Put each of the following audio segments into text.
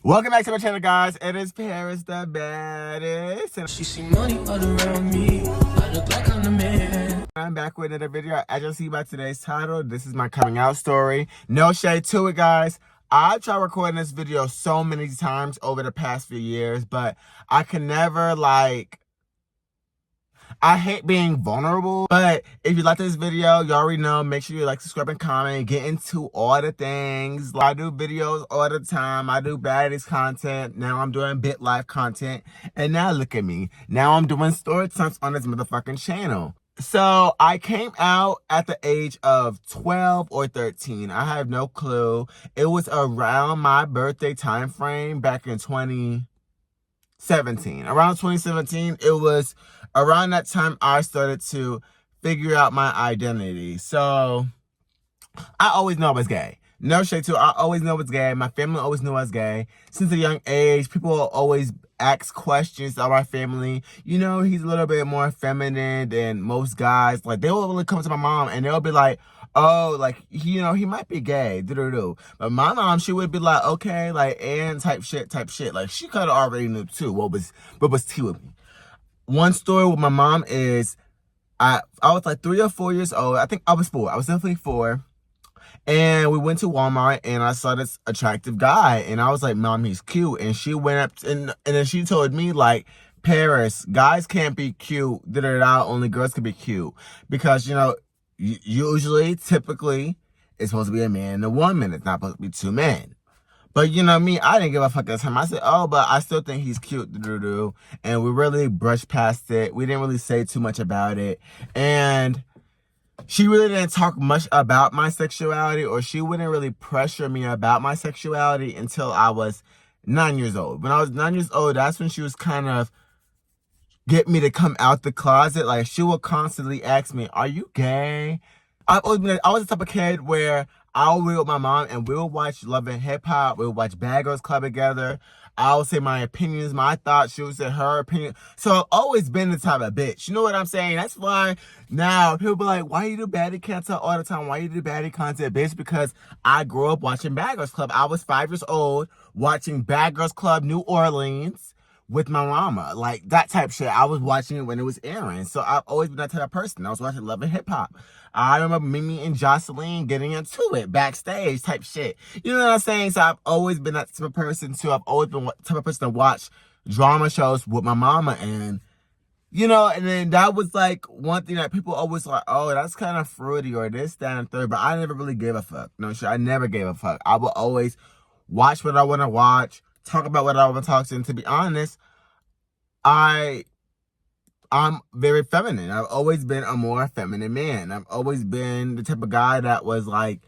Welcome back to my channel, guys. It is Paris the baddest, and She see money all around me. I look like I'm the man. I'm back with another video. As you'll see by today's title, this is my coming out story. No shade to it, guys. I've tried recording this video so many times over the past few years, but I can never, I hate being vulnerable. But if you like this video, you already know, make sure you like, subscribe, and comment. Get into all the things. I do videos all the time. I do baddies content. Now I'm doing bit life content. And now look at me. Now I'm doing story times on this motherfucking channel. So I came out at the age of 12 or 13. I have no clue. It was around my birthday time frame back in 2017. Around 2017, it was around that time I started to figure out my identity. So I always know I was gay. No shade to it. I always know I was gay. My family always knew I was gay. Since a young age, people always ask questions of our family. You know, he's a little bit more feminine than most guys. Like, they will really come to my mom and they'll be like, oh, like, he might be gay. Do. But my mom, she would be like, okay, like, and type shit. Like, she could have already knew too what was tea with me. One story with my mom is I was like 3 or 4 years old. I think I was 4. I was definitely 4. And we went to Walmart and I saw this attractive guy and I was like, Mom, he's cute. And she went up and then she told me, like, Paris, guys can't be cute. Only girls can be cute. Because, you know, usually, typically, it's supposed to be a man and a woman. It's not supposed to be 2 men. But you know me, I didn't give a fuck at the time. I said, oh, but I still think he's cute. And we really brushed past it. We didn't really say too much about it. And she really didn't talk much about my sexuality, or she wouldn't really pressure me about my sexuality until I was 9 years old. When I was 9 years old, that's when she was kind of get me to come out the closet. Like, she would constantly ask me, are you gay? I was the type of kid where I would be with my mom and we would watch Love and Hip Hop. We would watch Bad Girls Club together. I would say my opinions, my thoughts. She would say her opinion. So I've always been the type of bitch. You know what I'm saying? That's why now people be like, why you do baddie content all the time? Why you do baddie content, bitch? Because I grew up watching Bad Girls Club. I was 5 years old watching Bad Girls Club New Orleans with my mama. Like, that type shit. I was watching it when it was airing. So I've always been that type of person. I was watching Love and Hip Hop. I remember Mimi and Jocelyn getting into it backstage type shit. You know what I'm saying? So I've always been that type of person too. I've always been the type of person to watch drama shows with my mama. And, you know, and then that was like one thing that people always like, oh, that's kind of fruity or this, that, and third. But I never really gave a fuck. No shit. I never gave a fuck. I would always watch what I want to watch, talk about what I want to talk to. And to be honest, I'm very feminine. I've always been a more feminine man. I've always been the type of guy that was like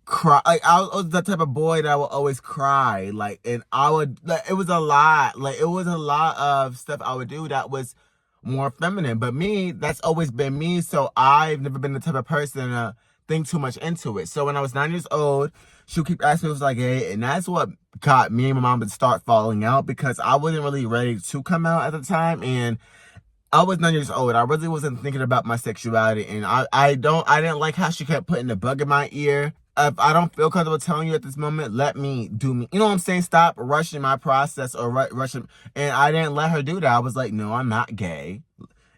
cry. Like, I was the type of boy that would always cry. Like, and I would, like, it was a lot. Like, it was a lot of stuff I would do that was more feminine. But me, that's always been me. So I've never been the type of person to think too much into it. So when I was 9 years old, she'll keep asking me, was like, hey, and that's what got me and my mom to start falling out, because I wasn't really ready to come out at the time. And I was 9 years old. I really wasn't thinking about my sexuality, and I didn't like how she kept putting the bug in my ear. If I don't feel comfortable telling you at this moment, let me do me. You know what I'm saying? Stop rushing my process or rushing. And I didn't let her do that. I was like, no, I'm not gay.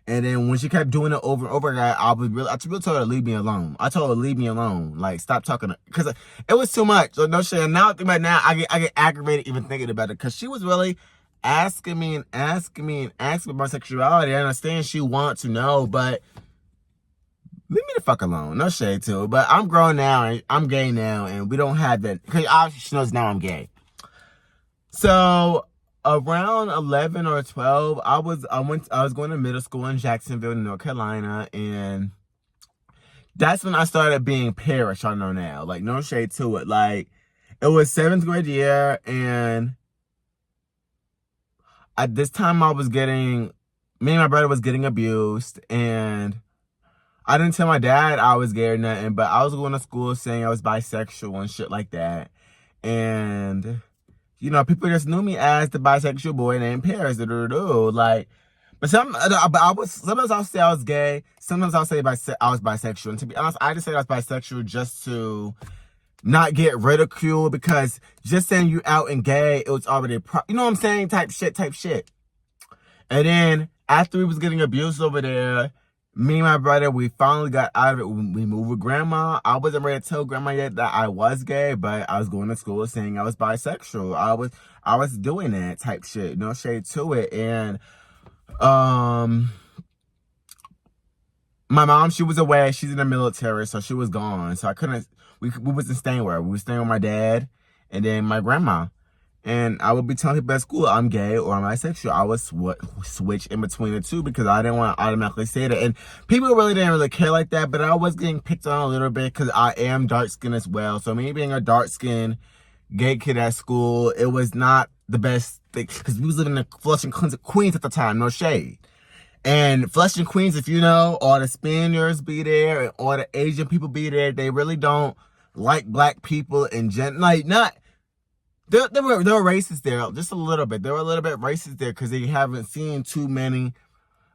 And then when she kept doing it over and over again, I really told her to leave me alone. I told her to leave me alone. Like, stop talking. Because it was too much. So no shit. And now, I get aggravated even thinking about it. Because she was really asking me about my sexuality. I understand she wants to know, but leave me the fuck alone. No shade to it. But I'm grown now, and I'm gay now, and we don't have that. Because obviously she knows now I'm gay. So around 11 or 12, I was going to middle school in Jacksonville, North Carolina, and that's when I started being Paris. I know now. Like, no shade to it. Like, it was 7th grade year, and at this time me and my brother was getting abused, and I didn't tell my dad I was gay or nothing, but I was going to school saying I was bisexual and shit like that. And, you know, people just knew me as the bisexual boy named Paris. Like, but sometimes I'll say I was gay. Sometimes I'll say I was bisexual. And to be honest, I just say I was bisexual just to not get ridiculed because just saying you out and gay, it was already, you know what I'm saying? Type shit. And then after we was getting abused over there, me and my brother, we finally got out of it. We moved with grandma. I wasn't ready to tell grandma yet that I was gay, but I was going to school saying I was bisexual. I was doing that type shit. No shade to it. And my mom, she was away. She's in the military, so she was gone. So I couldn't, we wasn't staying with her. We were staying with my dad and then my grandma. And I would be telling people at school I'm gay or I'm bisexual. I would switch in between the two because I didn't want to automatically say that. And people really didn't really care like that, but I was getting picked on a little bit because I am dark-skinned as well. So me being a dark-skinned gay kid at school, it was not the best thing because we was living in Flushing, Queens at the time, no shade. And Flushing, Queens, if you know, all the Spaniards be there and all the Asian people be there. They really don't like black people and like not. They were racist there, just a little bit. They were a little bit racist there because they haven't seen too many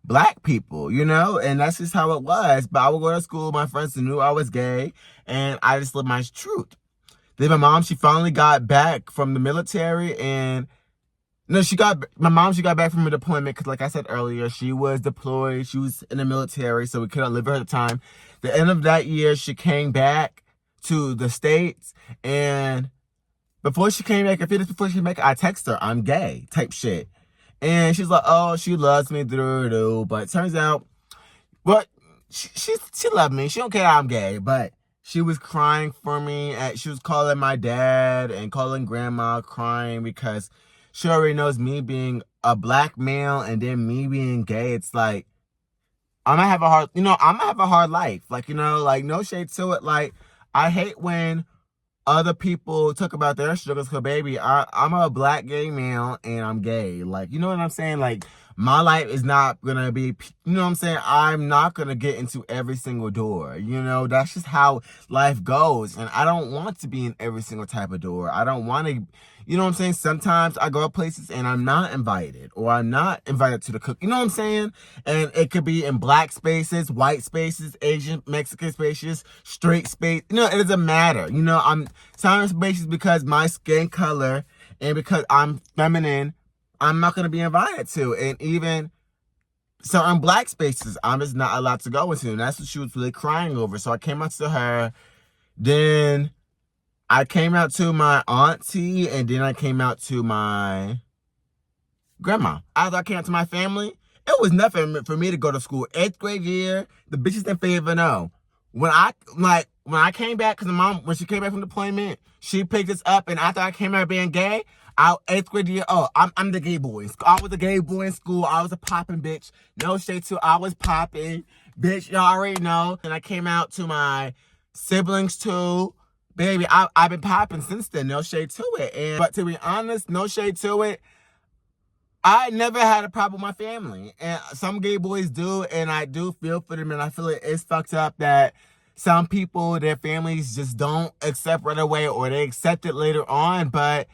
black people, you know? And that's just how it was. But I would go to school, my friends knew I was gay, and I just lived my truth. Then my mom, she finally got back from the military, and no, she got back from a deployment because, like I said earlier, she was deployed. She was in the military, so we couldn't live with her at the time. The end of that year, she came back to the States, and before she came back, I text her, I'm gay, type shit. And she's like, oh, she loves me, but it turns out, well, she loved me. She don't care I'm gay, but she was crying for me. She was calling my dad and calling grandma, crying because she already knows me being a black male and then me being gay. It's like, I'm gonna have a hard life. Like, like no shade to it. Like, I hate when other people talk about their struggles, because baby, I'm a black gay male and I'm gay. Like, you know what I'm saying? Like, my life is not gonna be, you know what I'm saying? I'm not gonna get into every single door. That's just how life goes. And I don't want to be in every single type of door. I don't want to, you know what I'm saying? Sometimes I go to places and I'm not invited, or I'm not invited to the cook. You know what I'm saying? And it could be in black spaces, white spaces, Asian, Mexican spaces, straight space. It doesn't matter. I'm certain spaces because my skin color and because I'm feminine, I'm not going to be invited to. And even certain black spaces, I'm just not allowed to go into. And that's what she was really crying over. So I came out to her. Then I came out to my auntie, and then I came out to my grandma. After I came out to my family, it was nothing for me to go to school. 8th grade year, the bitches didn't even know. When I came back, because mom, when she came back from deployment, she picked us up, and after I came out being gay, 8th grade year, I'm the gay boy. I was a gay boy in school. I was a popping bitch. No shade to, I was popping. Bitch, y'all already know. And I came out to my siblings too. Baby, I've been popping since then. No shade to it. But to be honest, no shade to it, I never had a problem with my family. And some gay boys do, and I do feel for them, and I feel like it's fucked up that some people, their families just don't accept right away, or they accept it later on. But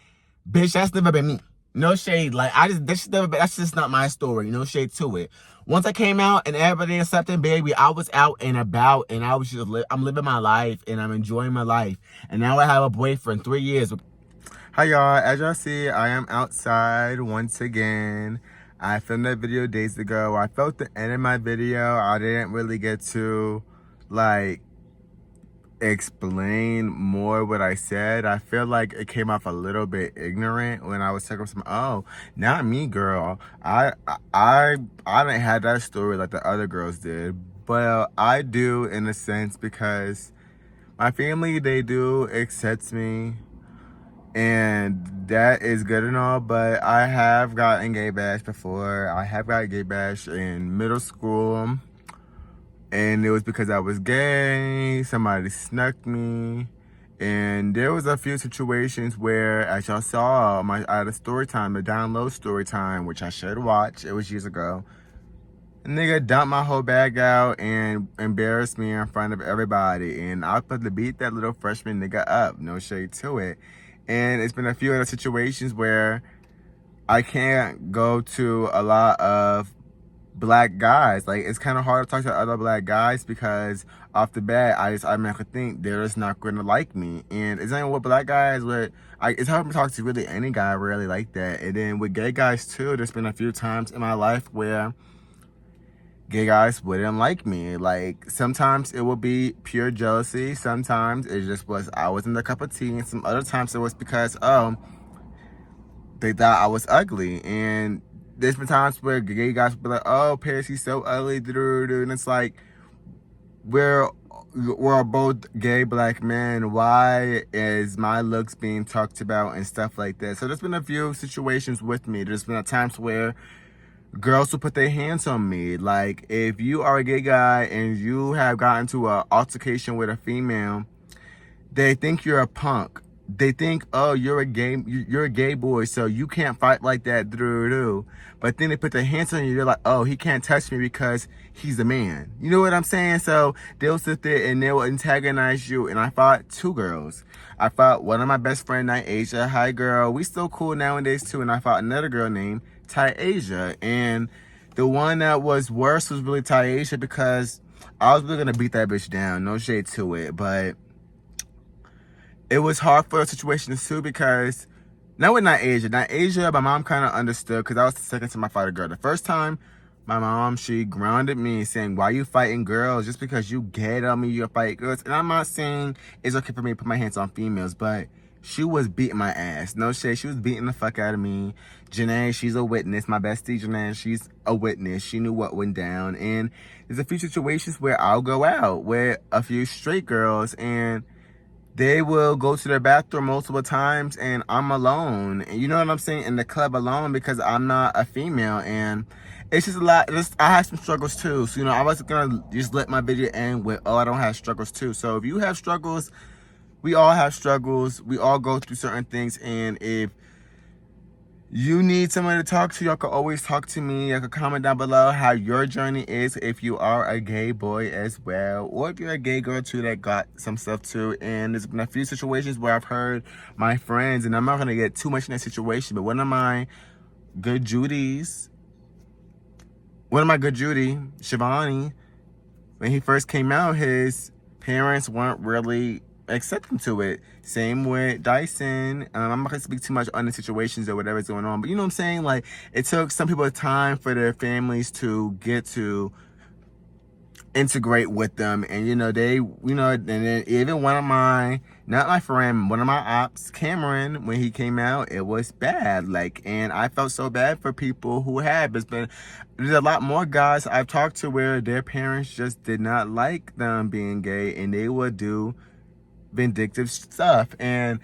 bitch, that's never been me. No shade. Like, that's just not my story. No shade to it. Once I came out and everybody accepted, baby, I was out and about, and I was just I'm living my life, and I'm enjoying my life. And now I have a boyfriend, 3 years. Hi y'all, as y'all see, I am outside once again. I filmed that video days ago. I felt the end of my video, I didn't really get to explain more what I said. I feel like it came off a little bit ignorant when I was talking some, oh, not me, girl. I didn't have that story like the other girls did, but I do in a sense because my family, they do accept me, and that is good and all, but I have gotten gay bashed before. I have got gay bashed in middle school, and it was because I was gay. Somebody snuck me, and there was a few situations where, as y'all saw, I had a story time, a download story time, which I should watch. It was years ago. A nigga dumped my whole bag out and embarrassed me in front of everybody, and I was supposed to beat that little freshman nigga up. No shade to it. And it's been a few other situations where I can't go to a lot of black guys. Like, it's kind of hard to talk to other black guys because off the bat, I just automatically think they're just not going to like me. And it's not even with black guys, it's hard to talk to really any guy really like that. And then with gay guys too, there's been a few times in my life where gay guys wouldn't like me. Like, sometimes it would be pure jealousy. Sometimes it just was I wasn't a cup of tea. And some other times it was because, they thought I was ugly. And there's been times where gay guys would be like, oh, Paris, he's so ugly. And it's like, we're both gay black men. Why is my looks being talked about and stuff like that? So there's been a few situations with me. There's been times where girls will put their hands on me. Like, if you are a gay guy and you have gotten to an altercation with a female, they think you're a punk. They think, oh, you're a gay boy, so you can't fight like that. But then they put their hands on you. They're like, oh, he can't touch me because he's a man. You know what I'm saying? So they'll sit there and they'll antagonize you. And I fought 2 girls. I fought one of my best friend named Asia. Hi, girl. We still cool nowadays too. And I fought another girl named Asia. And the one that was worse was really Asia because I was really gonna beat that bitch down. No shade to it, but it was hard for the situation too because not with Asia, my mom kind of understood because I was the second time I fought a girl. The first time, my mom, she grounded me saying, why you fighting girls? Just because you gay on me, you fight girls. And I'm not saying it's okay for me to put my hands on females, but she was beating my ass. No shade, she was beating the fuck out of me. Janae, she's a witness. My bestie, Janae, she's a witness. She knew what went down. And there's a few situations where I'll go out with a few straight girls and they will go to their bathroom multiple times and I'm alone. And you know what I'm saying? In the club alone because I'm not a female. And it's just a lot. I have some struggles too. So, I wasn't going to just let my video end with, oh, I don't have struggles too. So if you have struggles, we all have struggles. We all go through certain things. And if you need someone to talk to, y'all can always talk to me. You can comment down below how your journey is if you are a gay boy as well. Or if you're a gay girl too that got some stuff too. And there's been a few situations where I've heard my friends, and I'm not going to get too much in that situation, but one of my good Judies, Shivani, when he first came out, his parents weren't really accepting to it. Same with Dyson. I'm not gonna speak too much on the situations or whatever's going on, but you know what I'm saying? Like, it took some people time for their families to get to integrate with them. And and then even one of my, not my friend, one of my ops, Cameron, when he came out, it was bad. Like, and I felt so bad for people who have. There's a lot more guys I've talked to where their parents just did not like them being gay and they would do vindictive stuff. And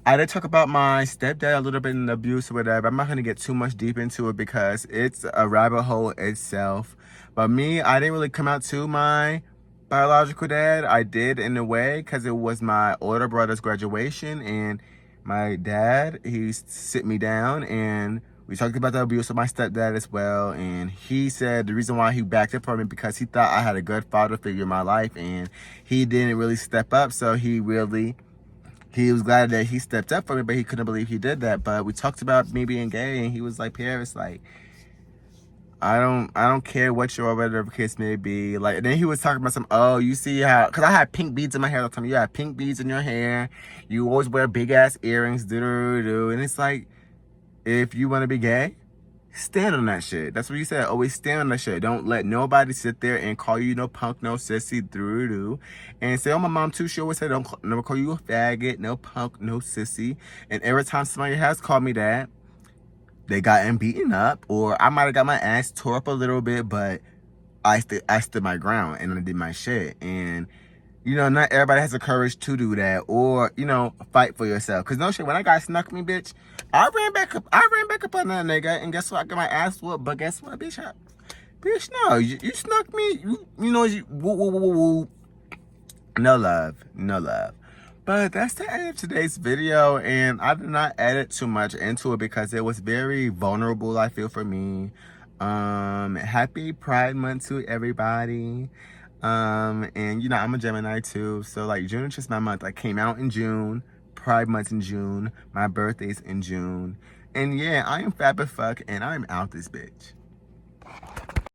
I did talk about my stepdad a little bit in abuse or whatever. I'm not going to get too much deep into it because it's a rabbit hole itself. But me, I didn't really come out to my biological dad. I did in a way because it was my older brother's graduation, and my dad, he sit me down and we talked about the abuse of my stepdad as well. And he said the reason why he backed up from me because he thought I had a good father figure in my life and he didn't really step up. So he was glad that he stepped up for me, but he couldn't believe he did that. But we talked about me being gay and he was like, Paris, like, I don't care what your whatever case may be. Like, and then he was talking about oh, you see how, because I had pink beads in my hair all the time. You have pink beads in your hair. You always wear big ass earrings. And it's like, if you want to be gay, stand on that shit. That's what you said. Always stand on that shit. Don't let nobody sit there and call you no punk, no sissy, and say, oh, my mom too, she always said, never call you a faggot, no punk, no sissy. And every time somebody has called me that, they gotten beaten up, or I might have got my ass tore up a little bit, but I stood my ground and I did my shit. And not everybody has the courage to do that, or fight for yourself. Cause no shit, when that guy snuck me, bitch, I ran back up on that nigga, and guess what? I got my ass whooped. But guess what, bitch? No, you snuck me. Woo. No love. But that's the end of today's video, and I did not edit too much into it because it was very vulnerable, I feel, for me. Happy Pride Month to everybody. And I'm a Gemini too, so like June is just my month. I came out in June, Pride Month's in June, my birthday's in June, and yeah, I am fab as fuck, and I'm out this bitch.